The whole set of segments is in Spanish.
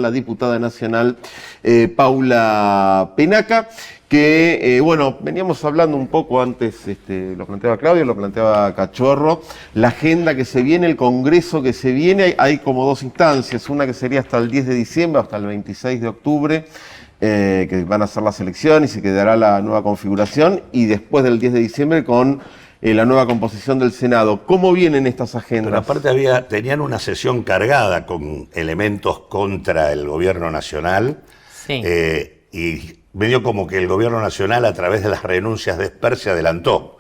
la diputada nacional Paula Penaca, que, bueno, veníamos hablando un poco antes, lo planteaba Claudio, lo planteaba Cachorro, la agenda que se viene, el congreso que se viene, hay como dos instancias, una que sería hasta el 10 de diciembre, hasta el 26 de octubre, que van a ser las elecciones y que dará la nueva configuración, y después del 10 de diciembre con la nueva composición del Senado. ¿Cómo vienen estas agendas? Pero aparte tenían una sesión cargada con elementos contra el gobierno nacional, sí. Y medio como que el gobierno nacional a través de las renuncias de Esper se adelantó.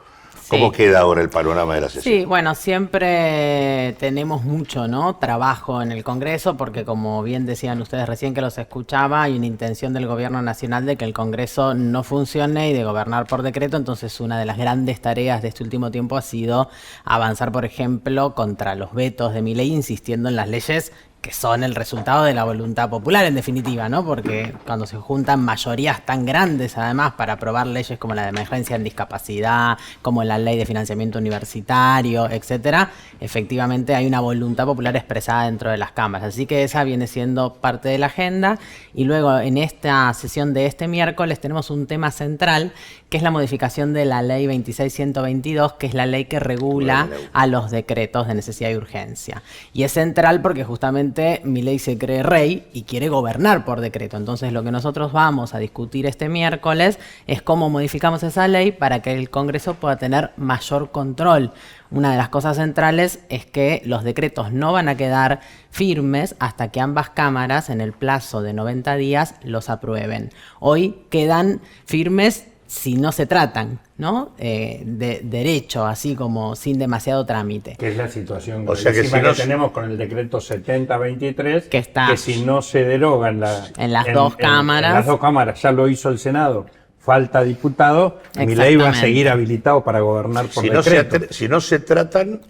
¿Cómo queda ahora el panorama de la sesión? Sí, bueno, siempre tenemos mucho, ¿no?, trabajo en el Congreso, porque como bien decían ustedes recién que los escuchaba, hay una intención del Gobierno Nacional de que el Congreso no funcione y de gobernar por decreto. Entonces, una de las grandes tareas de este último tiempo ha sido avanzar, por ejemplo, contra los vetos de Milei, insistiendo en las leyes que son el resultado de la voluntad popular, en definitiva, ¿no? Porque cuando se juntan mayorías tan grandes, además, para aprobar leyes como la de emergencia en discapacidad, como la ley de financiamiento universitario, etcétera, efectivamente hay una voluntad popular expresada dentro de las cámaras. Así que esa viene siendo parte de la agenda. Y luego, en esta sesión de este miércoles, tenemos un tema central, que es la modificación de la ley 26.122, que es la ley que regula a los decretos de necesidad y urgencia. Y es central porque justamente Milei se cree rey y quiere gobernar por decreto. Entonces, lo que nosotros vamos a discutir este miércoles es cómo modificamos esa ley para que el Congreso pueda tener mayor control. Una de las cosas centrales es que los decretos no van a quedar firmes hasta que ambas cámaras, en el plazo de 90 días, los aprueben. Hoy quedan firmes si no se tratan, ¿no?, de derecho, así como sin demasiado trámite. Que es la situación o sea que tenemos con el decreto 7023, que está, que si no se derogan en las dos cámaras, ya lo hizo el Senado, falta diputado, Milei va a seguir habilitado para gobernar por decreto. Si no se tratan,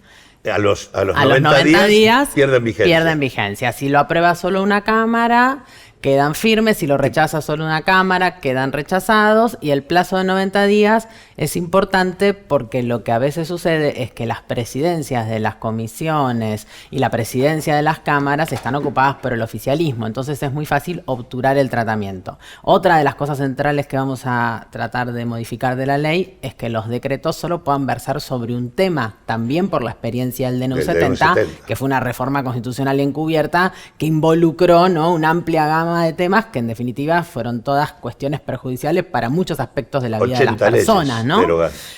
a los 90 días pierden vigencia. Pierden vigencia. Si lo aprueba solo una cámara, quedan firmes. Si lo rechaza solo una cámara, quedan rechazados. Y el plazo de 90 días es importante porque lo que a veces sucede es que las presidencias de las comisiones y la presidencia de las cámaras están ocupadas por el oficialismo. Entonces es muy fácil obturar el tratamiento. Otra de las cosas centrales que vamos a tratar de modificar de la ley es que los decretos solo puedan versar sobre un tema, también por la experiencia del DNU 70, que fue una reforma constitucional encubierta que involucró, ¿no?, una amplia gama de temas que en definitiva fueron todas cuestiones perjudiciales para muchos aspectos de la vida de las personas, ¿no?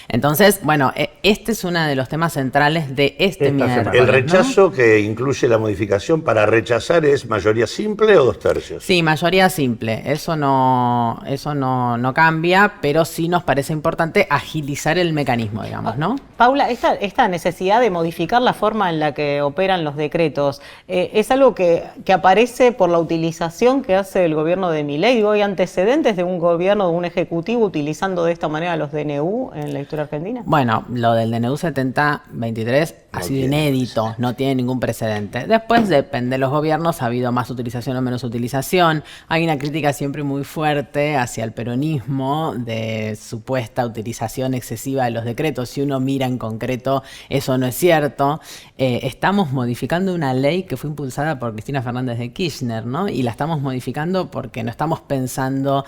Entonces, bueno, este es uno de los temas centrales de este miércoles. ¿El rechazo, ¿no?, que incluye la modificación para rechazar es mayoría simple o 2/3? Sí, mayoría simple. Eso no cambia, pero sí nos parece importante agilizar el mecanismo, digamos, ¿no? Paula, esta necesidad de modificar la forma en la que operan los decretos, ¿es algo que aparece por la utilización que hace el gobierno de Milei? Digo, ¿hay antecedentes de un gobierno, de un ejecutivo utilizando de esta manera los DNU en la historia argentina? Bueno, lo del DNU 7023 ha sido inédito, no tiene ningún precedente. Después depende de los gobiernos, ha habido más utilización o menos utilización. Hay una crítica siempre muy fuerte hacia el peronismo de supuesta utilización excesiva de los decretos. Si uno mira en concreto, eso no es cierto. Estamos modificando una ley que fue impulsada por Cristina Fernández de Kirchner, ¿no? Y la estamos modificando porque no estamos pensando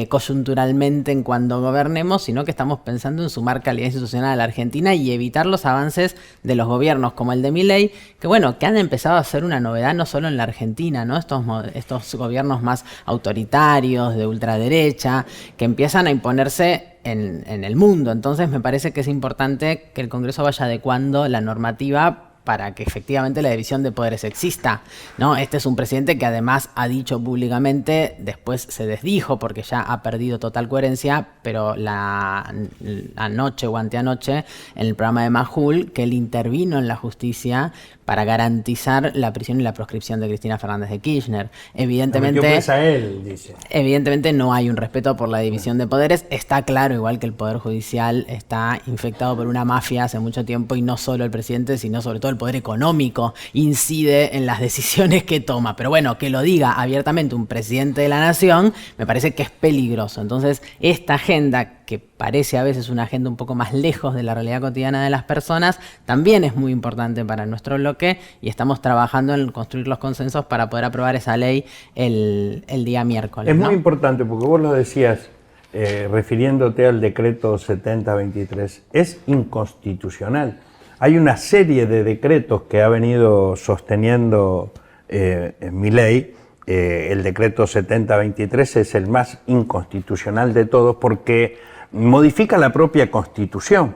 coyunturalmente en cuando gobernemos, sino que estamos pensando en sumar calidad institucional a la Argentina y evitar los avances de los gobiernos como el de Milei, que bueno, que han empezado a ser una novedad no solo en la Argentina, ¿no? Estos gobiernos más autoritarios, de ultraderecha, que empiezan a imponerse en el mundo. Entonces me parece que es importante que el Congreso vaya adecuando la normativa para que efectivamente la división de poderes exista, ¿no? Este es un presidente que además ha dicho públicamente, después se desdijo porque ya ha perdido total coherencia, pero anoche o anteanoche en el programa de Majul, que él intervino en la justicia para garantizar la prisión y la proscripción de Cristina Fernández de Kirchner. Evidentemente no hay un respeto por la división de poderes. Está claro, igual que el Poder Judicial está infectado por una mafia hace mucho tiempo, y no solo el presidente, sino sobre todo el poder económico incide en las decisiones que toma. Pero bueno, que lo diga abiertamente un presidente de la nación, me parece que es peligroso. Entonces, esta agenda, que parece a veces una agenda un poco más lejos de la realidad cotidiana de las personas, también es muy importante para nuestro bloque y estamos trabajando en construir los consensos para poder aprobar esa ley el día miércoles. Es muy importante porque vos lo decías, refiriéndote al decreto 7023, es inconstitucional. Hay una serie de decretos que ha venido sosteniendo Milei. El decreto 7023 es el más inconstitucional de todos porque modifica la propia Constitución.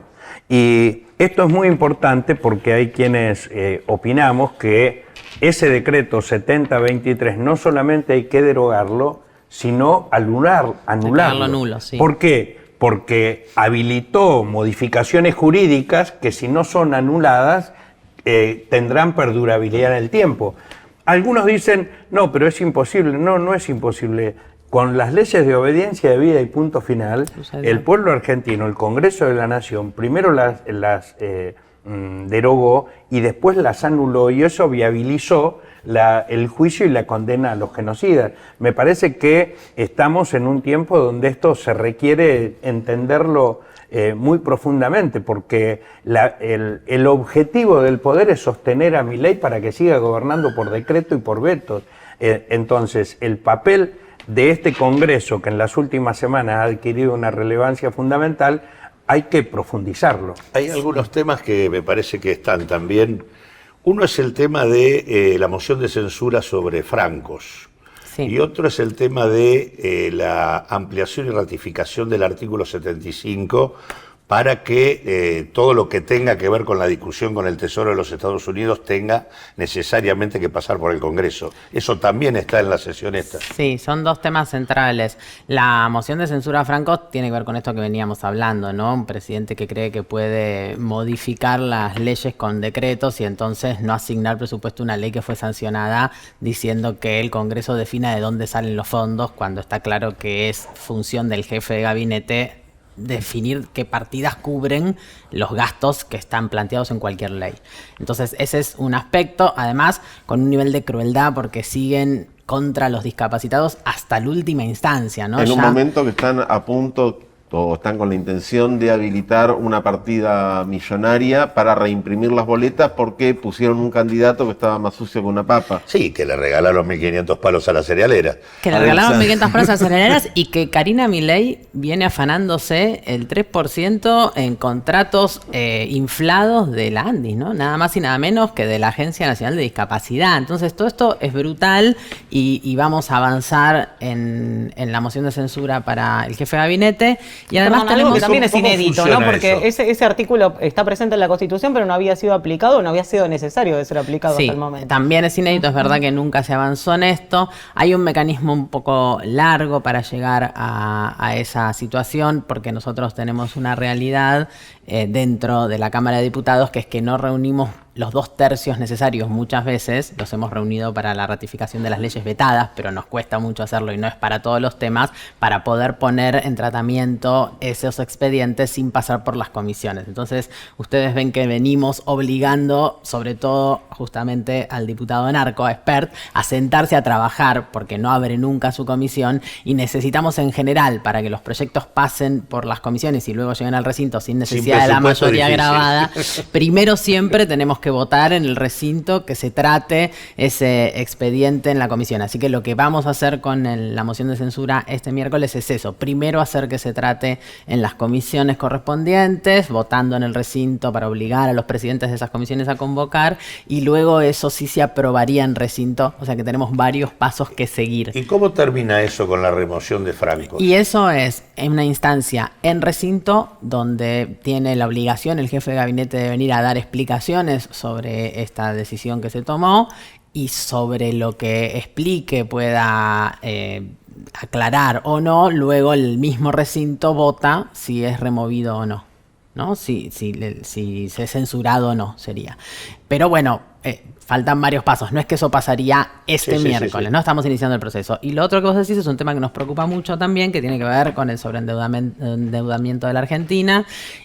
Y esto es muy importante porque hay quienes opinamos que ese decreto 7023 no solamente hay que derogarlo, sino anularlo. Nulo, sí. ¿Por qué? Porque habilitó modificaciones jurídicas que, si no son anuladas, tendrán perdurabilidad en el tiempo. Algunos dicen, no, pero es imposible. No, no es imposible. Con las leyes de obediencia debida y punto final, el pueblo argentino, el Congreso de la Nación, primero las derogó y después las anuló, y eso viabilizó el juicio y la condena a los genocidas. Me parece que estamos en un tiempo donde esto se requiere entenderlo muy profundamente, porque el objetivo del poder es sostener a Milei para que siga gobernando por decreto y por vetos. Entonces, el papel de este Congreso, que en las últimas semanas ha adquirido una relevancia fundamental, hay que profundizarlo. Hay algunos temas que me parece que están también. Uno es el tema de la moción de censura sobre francos. Sí. Y otro es el tema de la ampliación y ratificación del artículo 75 para que todo lo que tenga que ver con la discusión con el Tesoro de los Estados Unidos tenga necesariamente que pasar por el Congreso. Eso también está en la sesión esta. Sí, son dos temas centrales. La moción de censura a Franco tiene que ver con esto que veníamos hablando, ¿no? Un presidente que cree que puede modificar las leyes con decretos y entonces no asignar presupuesto a una ley que fue sancionada diciendo que el Congreso defina de dónde salen los fondos, cuando está claro que es función del jefe de gabinete definir qué partidas cubren los gastos que están planteados en cualquier ley. Entonces ese es un aspecto, además con un nivel de crueldad porque siguen contra los discapacitados hasta la última instancia, ¿no? En un momento que están a punto o están con la intención de habilitar una partida millonaria para reimprimir las boletas porque pusieron un candidato que estaba más sucio que una papa. Sí, que le regalaron 1.500 palos a la cerealera. Que le regalaron 1.500 palos a las cerealeras y que Karina Milei viene afanándose el 3% en contratos inflados de la ANDIS, ¿no? Nada más y nada menos que de la Agencia Nacional de Discapacidad. Entonces todo esto es brutal y vamos a avanzar en la moción de censura para el jefe de gabinete. Y además algo que también es inédito, ¿no? Porque ese artículo está presente en la Constitución, pero no había sido aplicado, no había sido necesario de ser aplicado hasta el momento. También es inédito, es verdad que nunca se avanzó en esto. Hay un mecanismo un poco largo para llegar a esa situación, porque nosotros tenemos una realidad dentro de la Cámara de Diputados, que es que no reunimos los 2 tercios necesarios muchas veces. Los hemos reunido para la ratificación de las leyes vetadas, pero nos cuesta mucho hacerlo y no es para todos los temas, para poder poner en tratamiento esos expedientes sin pasar por las comisiones. Entonces, ustedes ven que venimos obligando, sobre todo justamente al diputado Narco, a Espert, a sentarse a trabajar, porque no abre nunca su comisión, y necesitamos en general, para que los proyectos pasen por las comisiones y luego lleguen al recinto sin necesidad de la mayoría agravada, primero siempre tenemos que votar en el recinto que se trate ese expediente en la comisión. Así que lo que vamos a hacer con la moción de censura este miércoles es eso. Primero hacer que se trate en las comisiones correspondientes, votando en el recinto para obligar a los presidentes de esas comisiones a convocar, y luego eso sí se aprobaría en recinto. O sea que tenemos varios pasos que seguir. ¿Y cómo termina eso con la remoción de Franco? Y eso es en una instancia en recinto donde tiene la obligación el jefe de gabinete de venir a dar explicaciones sobre esta decisión que se tomó y sobre lo que explique pueda aclarar o no. Luego el mismo recinto vota si es removido o no. ¿no? Si se es censurado o no, sería. Pero bueno, faltan varios pasos. No es que eso pasaría este miércoles, ¿no? Estamos iniciando el proceso. Y lo otro que vos decís es un tema que nos preocupa mucho también, que tiene que ver con el sobreendeudamiento de la Argentina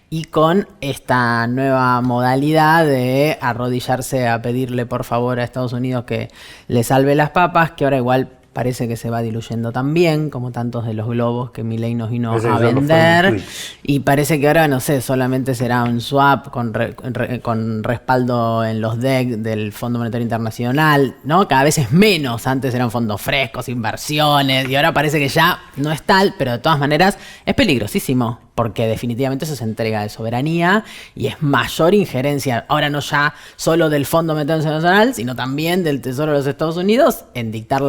y con esta nueva modalidad de arrodillarse a pedirle por favor a Estados Unidos que le salve las papas, que ahora igual parece que se va diluyendo también, como tantos de los globos que Milei nos vino a vender. Y parece que ahora, no sé, solamente será un swap con respaldo en los DEC del Fondo Monetario Internacional, ¿no? Cada vez es menos. Antes eran fondos frescos, inversiones, y ahora parece que ya no es tal, pero de todas maneras es peligrosísimo, porque definitivamente eso se entrega de soberanía y es mayor injerencia, ahora no ya solo del Fondo Monetario Internacional, sino también del Tesoro de los Estados Unidos en dictar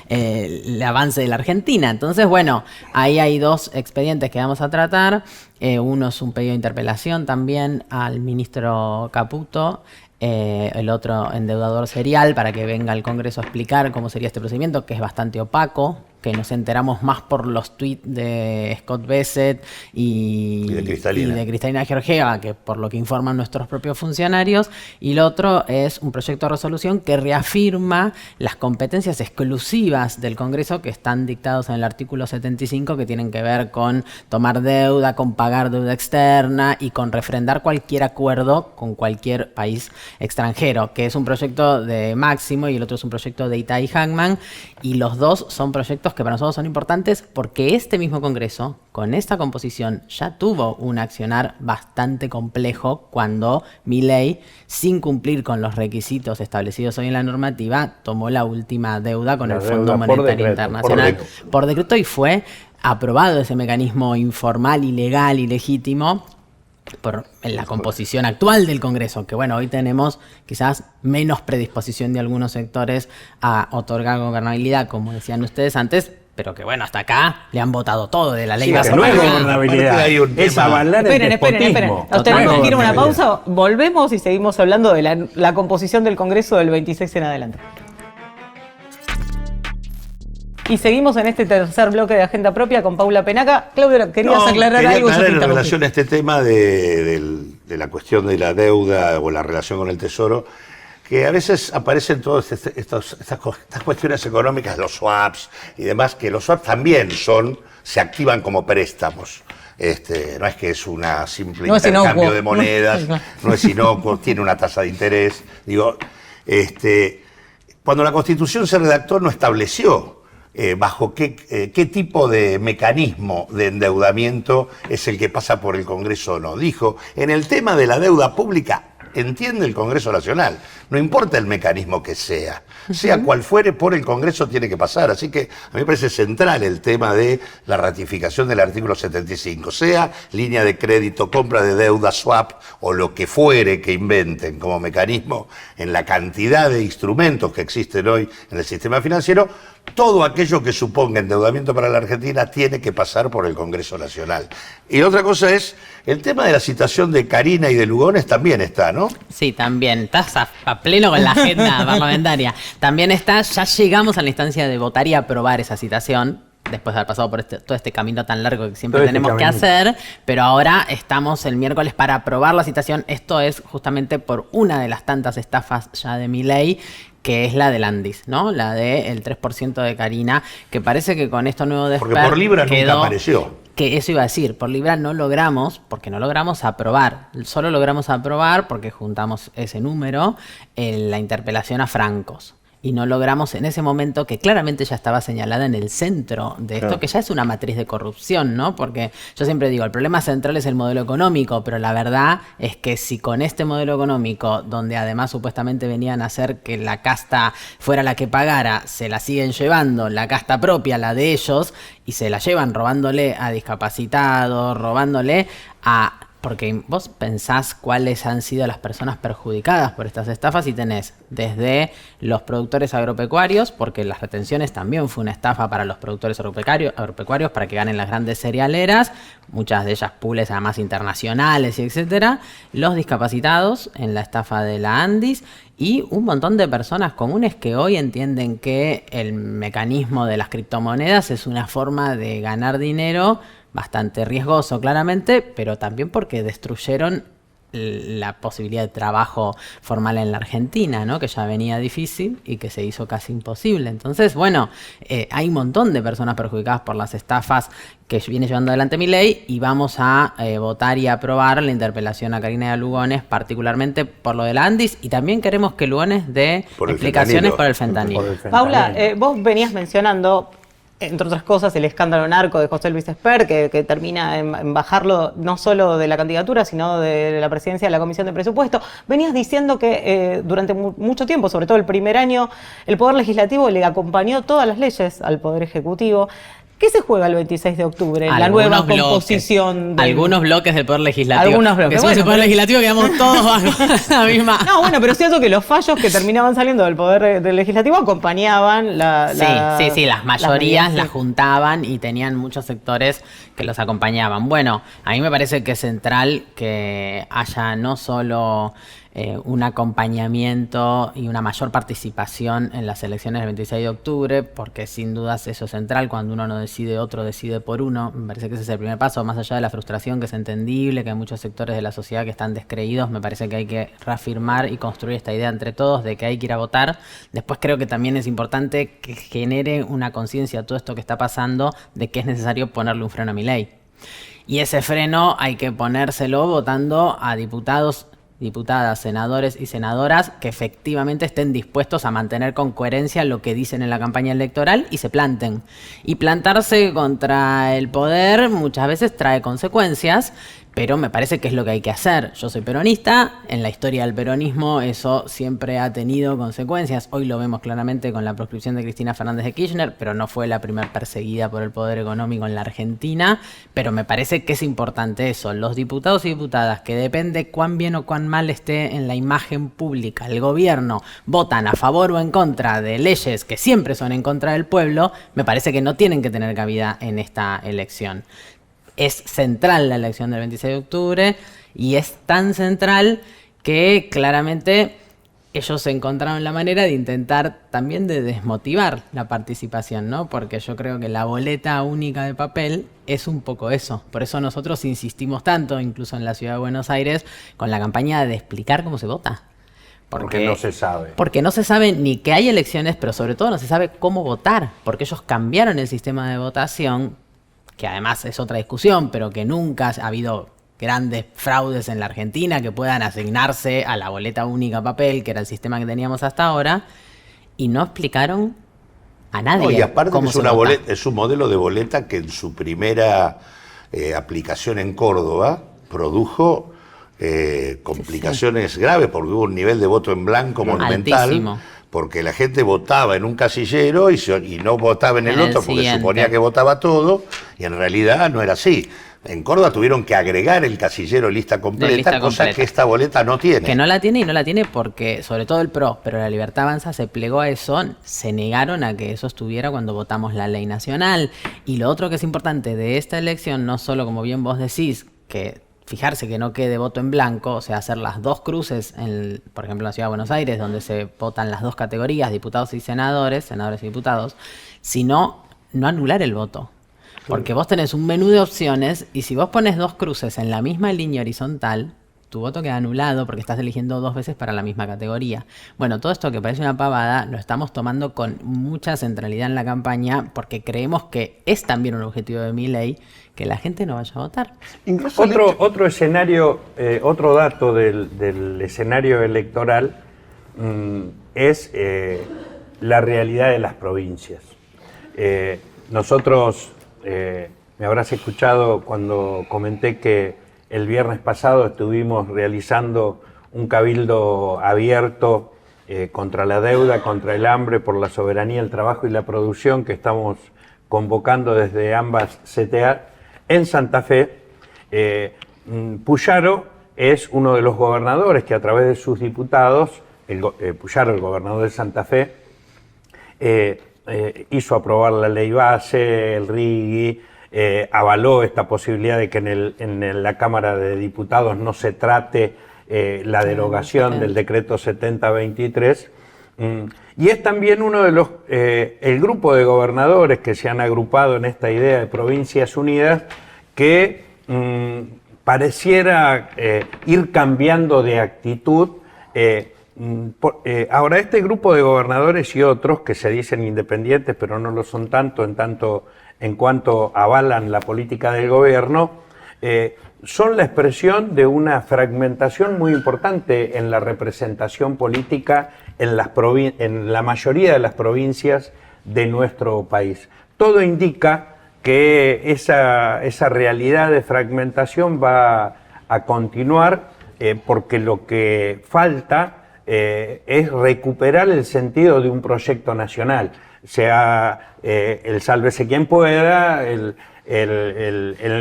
el avance de la Argentina. Entonces, bueno, ahí hay dos expedientes que vamos a tratar. Uno es un pedido de interpelación también al ministro Caputo, el otro endeudador serial, para que venga al Congreso a explicar cómo sería este procedimiento, que es bastante opaco, que nos enteramos más por los tweets de Scott Bessent y de Cristalina Georgieva que por lo que informan nuestros propios funcionarios. Y el otro es un proyecto de resolución que reafirma las competencias exclusivas del Congreso que están dictados en el artículo 75, que tienen que ver con tomar deuda, con pagar deuda externa y con refrendar cualquier acuerdo con cualquier país extranjero, que es un proyecto de Máximo y el otro es un proyecto de Itay Hackman, y los dos son proyectos que para nosotros son importantes porque este mismo Congreso, con esta composición, ya tuvo un accionar bastante complejo cuando Milei, sin cumplir con los requisitos establecidos hoy en la normativa, tomó la última deuda con el Fondo Monetario Internacional por decreto, y fue aprobado ese mecanismo informal, ilegal, ilegítimo por la composición actual del Congreso, que bueno, hoy tenemos quizás menos predisposición de algunos sectores a otorgar gobernabilidad, como decían ustedes antes, pero que bueno, hasta acá le han votado todo de la ley. Sí, no es gobernabilidad, es avalar el despotismo. Esperen. Tenemos que ir a una pausa, volvemos y seguimos hablando de la composición del Congreso del 26 en adelante. Y seguimos en este tercer bloque de Agenda Propia con Paula Penaca. Claudio, ¿querías aclarar algo? En relación a este tema de la cuestión de la deuda o la relación con el Tesoro, que a veces aparecen todas estas cuestiones económicas, los swaps y demás, que los swaps también se activan como préstamos. No es que es una simple intercambio de monedas, no es inocuo, tiene una tasa de interés. Cuando la Constitución se redactó no estableció bajo qué tipo de mecanismo de endeudamiento es el que pasa por el Congreso o no. Dijo, en el tema de la deuda pública, entiende el Congreso Nacional, no importa el mecanismo que sea cual fuere, por el Congreso tiene que pasar. Así que a mí me parece central el tema de la ratificación del artículo 75, sea línea de crédito, compra de deuda, swap o lo que fuere que inventen como mecanismo en la cantidad de instrumentos que existen hoy en el sistema financiero. Todo aquello que suponga endeudamiento para la Argentina tiene que pasar por el Congreso Nacional. Y otra cosa es, el tema de la citación de Karina y de Lugones también está, ¿no? Sí, también. Estás a pleno con la agenda parlamentaria. También está, ya llegamos a la instancia de votar y aprobar esa citación, después de haber pasado por todo este camino tan largo que siempre tenemos que hacer, pero ahora estamos el miércoles para aprobar la citación. Esto es justamente por una de las tantas estafas ya de Milei, que es la del Andis, ¿no? La del 3% de Karina, que parece que con esto nuevo de porque por Libra nunca apareció. Que eso iba a decir, por Libra no logramos, porque no logramos aprobar, solo logramos aprobar porque juntamos ese número en la interpelación a Francos. Y no logramos en ese momento, que claramente ya estaba señalada en el centro de esto, que ya es una matriz de corrupción, ¿no? Porque yo siempre digo, el problema central es el modelo económico, pero la verdad es que si con este modelo económico, donde además supuestamente venían a hacer que la casta fuera la que pagara, se la siguen llevando, la casta propia, la de ellos, y se la llevan robándole a discapacitados, robándole a... Porque vos pensás cuáles han sido las personas perjudicadas por estas estafas y tenés desde los productores agropecuarios, porque las retenciones también fue una estafa para los productores agropecuarios para que ganen las grandes cerealeras, muchas de ellas pools además internacionales y etcétera, los discapacitados en la estafa de la Andis y un montón de personas comunes que hoy entienden que el mecanismo de las criptomonedas es una forma de ganar dinero bastante riesgoso, claramente, pero también porque destruyeron la posibilidad de trabajo formal en la Argentina, ¿no? Que ya venía difícil y que se hizo casi imposible. Entonces, bueno, hay un montón de personas perjudicadas por las estafas que viene llevando adelante Milei, y vamos a votar y aprobar la interpelación a Karina de Lugones, particularmente por lo de la Andis, y también queremos que Lugones dé explicaciones por el fentanilo. Paula, vos venías mencionando, entre otras cosas, el escándalo narco de José Luis Esper, que termina en bajarlo no solo de la candidatura, sino de la presidencia de la Comisión de Presupuesto. Venías diciendo que durante mucho tiempo, sobre todo el primer año, el Poder Legislativo le acompañó todas las leyes al Poder Ejecutivo. ¿Qué se juega el 26 de octubre? La nueva composición. Algunos bloques del Poder Legislativo. Algunos bloques. Que somos el Poder Legislativo, quedamos todos bajo la misma. No, bueno, pero es cierto que los fallos que terminaban saliendo del Poder del Legislativo acompañaban Sí, las mayorías las juntaban y tenían muchos sectores que los acompañaban. Bueno, a mí me parece que es central que haya no solo un acompañamiento y una mayor participación en las elecciones del 26 de octubre, porque sin dudas eso es central. Cuando uno no decide, otro decide por uno. Me parece que ese es el primer paso, más allá de la frustración, que es entendible, que hay muchos sectores de la sociedad que están descreídos. Me parece que hay que reafirmar y construir esta idea entre todos de que hay que ir a votar. Después creo que también es importante que genere una conciencia a todo esto que está pasando de que es necesario ponerle un freno a Milei. Y ese freno hay que ponérselo votando a diputadas, senadores y senadoras que efectivamente estén dispuestos a mantener con coherencia lo que dicen en la campaña electoral y se planten. Y plantarse contra el poder muchas veces trae consecuencias, pero me parece que es lo que hay que hacer. Yo soy peronista, en la historia del peronismo eso siempre ha tenido consecuencias. Hoy lo vemos claramente con la proscripción de Cristina Fernández de Kirchner, pero no fue la primera perseguida por el poder económico en la Argentina. Pero me parece que es importante eso. Los diputados y diputadas, que depende cuán bien o cuán mal esté en la imagen pública el gobierno, votan a favor o en contra de leyes que siempre son en contra del pueblo, me parece que no tienen que tener cabida en esta elección. Es central la elección del 26 de octubre y es tan central que claramente ellos encontraron la manera de intentar también de desmotivar la participación, ¿no? Porque yo creo que la boleta única de papel es un poco eso. Por eso nosotros insistimos tanto, incluso en la ciudad de Buenos Aires, con la campaña de explicar cómo se vota. Porque no se sabe. Porque no se sabe ni que hay elecciones, pero sobre todo no se sabe cómo votar, porque ellos cambiaron el sistema de votación, que además es otra discusión, pero que nunca ha habido grandes fraudes en la Argentina que puedan asignarse a la boleta única papel, que era el sistema que teníamos hasta ahora, y no explicaron a nadie. No, y aparte cómo es se una vota. boleta, es un modelo de boleta que en su primera aplicación en Córdoba produjo complicaciones graves, porque hubo un nivel de voto en blanco monumental. Altísimo. Porque la gente votaba en un casillero y no votaba en el otro porque siguiente. suponía que votaba todo, y en realidad no era así. En Córdoba tuvieron que agregar el casillero lista completa, cosa que esta boleta no tiene. Que no la tiene, y no la tiene porque, sobre todo el PRO, pero la Libertad Avanza se plegó a eso, se negaron a que eso estuviera cuando votamos la ley nacional. Y lo otro que es importante de esta elección, no solo como bien vos decís, que fijarse que no quede voto en blanco, o sea, hacer las dos cruces, por ejemplo, en la Ciudad de Buenos Aires, donde se votan las dos categorías, diputados y senadores, senadores y diputados, sino no anular el voto. Porque vos tenés un menú de opciones y si vos pones dos cruces en la misma línea horizontal, tu voto queda anulado porque estás eligiendo dos veces para la misma categoría. Bueno, todo esto que parece una pavada lo estamos tomando con mucha centralidad en la campaña porque creemos que es también un objetivo de Milei que la gente no vaya a votar. Incluso otro escenario, otro dato del escenario electoral es la realidad de las provincias. Nosotros, me habrás escuchado cuando comenté que el viernes pasado estuvimos realizando un cabildo abierto contra la deuda, contra el hambre, por la soberanía, el trabajo y la producción que estamos convocando desde ambas CTA en Santa Fe. Puyaro es uno de los gobernadores que a través de sus diputados, Puyaro, el gobernador de Santa Fe, hizo aprobar la ley base, el RIGI, avaló esta posibilidad de que en la Cámara de Diputados no se trate la derogación del decreto 7023, y es también uno de los, el grupo de gobernadores que se han agrupado en esta idea de Provincias Unidas, que pareciera ir cambiando de actitud. Ahora, este grupo de gobernadores y otros que se dicen independientes, pero no lo son tanto en cuanto avalan la política del gobierno, son la expresión de una fragmentación muy importante en la representación política en la mayoría de las provincias de nuestro país. Todo indica que esa realidad de fragmentación va a continuar porque lo que falta es recuperar el sentido de un proyecto nacional, sea el sálvese quien pueda, el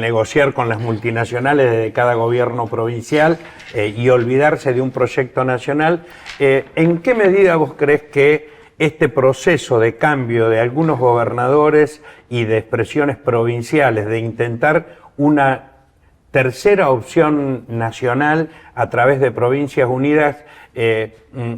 negociar con las multinacionales de cada gobierno provincial y olvidarse de un proyecto nacional. ¿En qué medida vos crees que este proceso de cambio de algunos gobernadores y de expresiones provinciales, de intentar una tercera opción nacional a través de Provincias Unidas,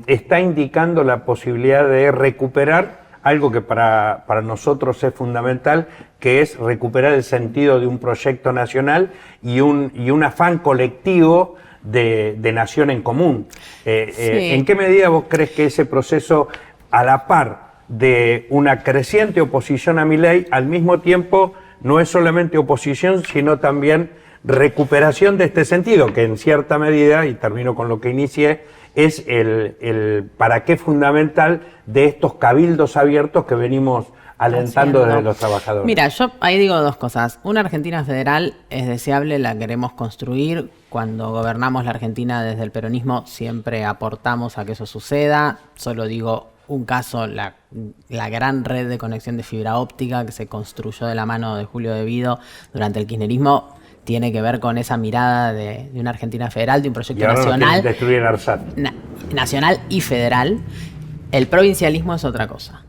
está indicando la posibilidad de recuperar algo que para nosotros es fundamental, que es recuperar el sentido de un proyecto nacional y un afán colectivo de nación en común? Sí. ¿En qué medida vos crees que ese proceso, a la par de una creciente oposición a Milei, al mismo tiempo no es solamente oposición, sino también recuperación de este sentido, que en cierta medida, y termino con lo que inicié, es el para qué fundamental de estos cabildos abiertos que venimos alentando desde los trabajadores? Mira, yo ahí digo dos cosas. Una Argentina federal es deseable, la queremos construir. Cuando gobernamos la Argentina desde el peronismo siempre aportamos a que eso suceda. Solo digo un caso, la gran red de conexión de fibra óptica que se construyó de la mano de Julio De Vido durante el kirchnerismo tiene que ver con esa mirada de una Argentina federal, de un proyecto nacional. Destruir el ARSAT. Nacional y federal. El provincialismo es otra cosa,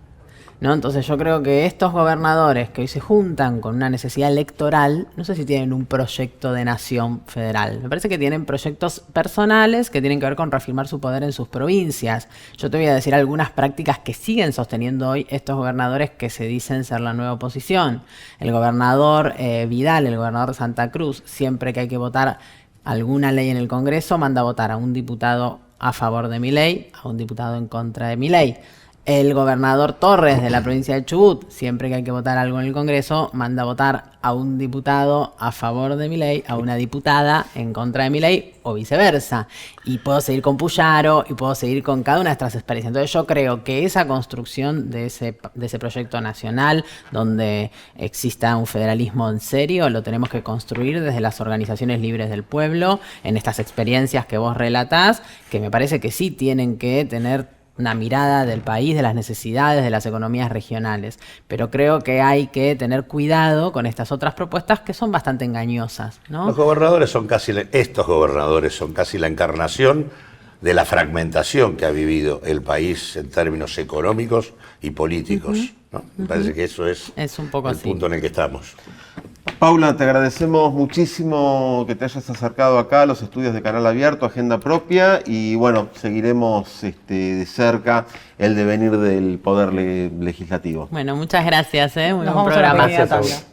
¿no? Entonces yo creo que estos gobernadores que hoy se juntan con una necesidad electoral, no sé si tienen un proyecto de nación federal. Me parece que tienen proyectos personales que tienen que ver con reafirmar su poder en sus provincias. Yo te voy a decir algunas prácticas que siguen sosteniendo hoy estos gobernadores que se dicen ser la nueva oposición. El gobernador Vidal, el gobernador de Santa Cruz, siempre que hay que votar alguna ley en el Congreso, manda a votar a un diputado a favor de Milei, a un diputado en contra de Milei. El gobernador Torres de la provincia de Chubut, siempre que hay que votar algo en el Congreso, manda a votar a un diputado a favor de Milei, a una diputada en contra de Milei, o viceversa. Y puedo seguir con Puyaro, y puedo seguir con cada una de estas experiencias. Entonces yo creo que esa construcción de ese proyecto nacional, donde exista un federalismo en serio, lo tenemos que construir desde las organizaciones libres del pueblo, en estas experiencias que vos relatás, que me parece que sí tienen que tener una mirada del país, de las necesidades, de las economías regionales. Pero creo que hay que tener cuidado con estas otras propuestas que son bastante engañosas, ¿no? Estos gobernadores son casi la encarnación de la fragmentación que ha vivido el país en términos económicos y políticos, ¿no? Me parece que eso es un poco el así. punto en el que estamos. Paula, te agradecemos muchísimo que te hayas acercado acá a los estudios de Canal Abierto, Agenda Propia, y bueno, seguiremos de cerca el devenir del Poder Legislativo. Bueno, muchas gracias, muy Nos buen vamos a la programa. Avenida Gracias a vos. Tabla.